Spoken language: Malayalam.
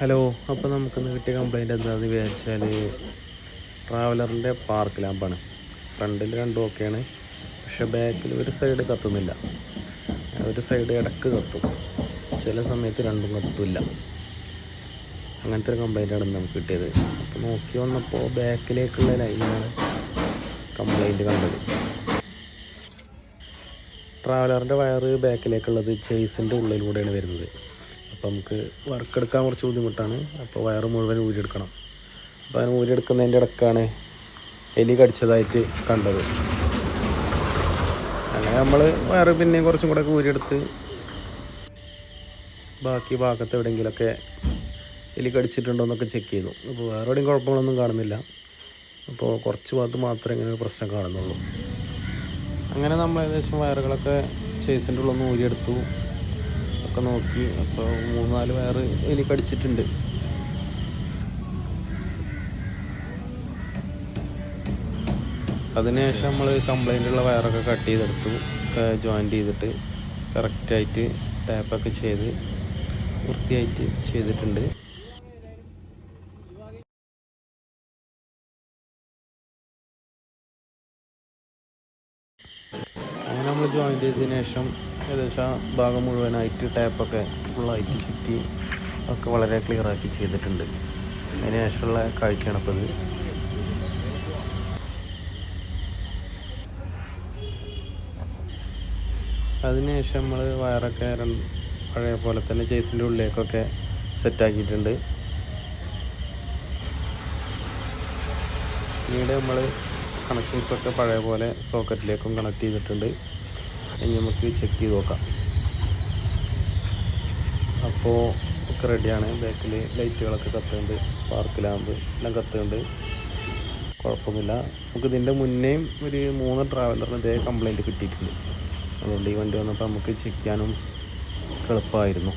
ഹലോ, അപ്പോൾ നമുക്കിന്ന് കിട്ടിയ കംപ്ലൈൻറ്റ് എന്താണെന്ന് വിചാരിച്ചാൽ ട്രാവലറിൻ്റെ പാർക്ക് ലാമ്പാണ്. ഫ്രണ്ടിൽ രണ്ടും ഓക്കെയാണ്, പക്ഷേ ബാക്കിൽ ഒരു സൈഡ് കത്തുന്നില്ല. ഒരു സൈഡ് ഇടക്ക് കത്തും, ചില സമയത്ത് രണ്ടും കത്തില്ല. അങ്ങനത്തെ ഒരു കംപ്ലൈൻറ്റാണ് നമുക്ക് കിട്ടിയത്. അപ്പോൾ നോക്കി വന്നപ്പോൾ ബാക്കിലേക്കുള്ള ലൈനാണ് കംപ്ലൈൻറ്റ് കണ്ടത്. ട്രാവലറിൻ്റെ വയറ് ബാക്കിലേക്കുള്ളത് ചേസിൻ്റെ ഉള്ളിലൂടെയാണ് വരുന്നത്. അപ്പോൾ നമുക്ക് വർക്ക് എടുക്കാൻ കുറച്ച് ബുദ്ധിമുട്ടാണ്. അപ്പോൾ വയറ് മുഴുവൻ ഊരിയെടുക്കണം. അപ്പോൾ അതിന് ഊരിയെടുക്കുന്നതിൻ്റെ ഇടക്കാണ് എലി കടിച്ചതായിട്ട് കണ്ടത്. അങ്ങനെ നമ്മൾ വയറ് പിന്നെയും കുറച്ചും കൂടെ ഊരിയെടുത്ത് ബാക്കി ഭാഗത്ത് എവിടെയെങ്കിലുമൊക്കെ എലി കടിച്ചിട്ടുണ്ടോ എന്നൊക്കെ ചെക്ക് ചെയ്തു. അപ്പോൾ വേറെ എവിടെയും കുഴപ്പങ്ങളൊന്നും കാണുന്നില്ല. അപ്പോൾ കുറച്ച് ഭാഗത്ത് മാത്രമേ ഇങ്ങനെ ഒരു പ്രശ്നം കാണുന്നുള്ളൂ. അങ്ങനെ നമ്മൾ ഏകദേശം വയറുകളൊക്കെ ചേസിൻ്റെ ഉള്ളൊന്ന് ഊരിയെടുത്തു ഒക്കെ നോക്കി. അപ്പോൾ 3-4 വയറ് എലി കടിച്ചിട്ടുണ്ട്. അതിനുശേഷം നമ്മൾ കംപ്ലൈൻറ്റുള്ള വയറൊക്കെ കട്ട് ചെയ്തെടുത്തു, ജോയിൻ്റ് ചെയ്തിട്ട് കറക്റ്റായിട്ട് ടാപ്പൊക്കെ ചെയ്ത് വൃത്തിയായിട്ട് ചെയ്തിട്ടുണ്ട്. അങ്ങനെ നമ്മൾ ജോയിൻ്റ് ചെയ്തതിന് ശേഷം ഏകദേശം ഭാഗം മുഴുവനായിട്ട് ടാപ്പൊക്കെ ഫുള്ളായിട്ട് ചുറ്റി ഒക്കെ വളരെ ക്ലിയറാക്കി ചെയ്തിട്ടുണ്ട്. അതിന് ശേഷമുള്ള കാഴ്ചയാണ് ഇപ്പോൾ ഇത്. അതിനുശേഷം നമ്മൾ വയറൊക്കെ പഴയ പോലെ തന്നെ ചേസിൻ്റെ ഉള്ളിലേക്കൊക്കെ സെറ്റാക്കിയിട്ടുണ്ട്. പിന്നീട് നമ്മൾ കണക്ഷൻസൊക്കെ പഴയ പോലെ സോക്കറ്റിലേക്കും കണക്ട് ചെയ്തിട്ടുണ്ട്. ഇനി നമുക്ക് ചെക്ക് ചെയ്ത് നോക്കാം. അപ്പോൾ ഒക്കെ റെഡിയാണ്. ബാക്കിൽ ലൈറ്റുകളൊക്കെ കത്തുന്നുണ്ട്, പാർക്ക് ലാമ്പ് എല്ലാം കത്തുന്നുണ്ട്, കുഴപ്പമൊന്നുമില്ല. നമുക്ക് ഇതിൻ്റെ മുന്നേയും ഒരു 3 ട്രാവലറിന് ഇതേ കംപ്ലൈൻറ്റ് കിട്ടിയിട്ടുണ്ട്. അതുകൊണ്ട് ഈ വണ്ടി വന്നപ്പോൾ നമുക്ക് ചെക്ക് ചെയ്യാനും എളുപ്പമായിരുന്നു.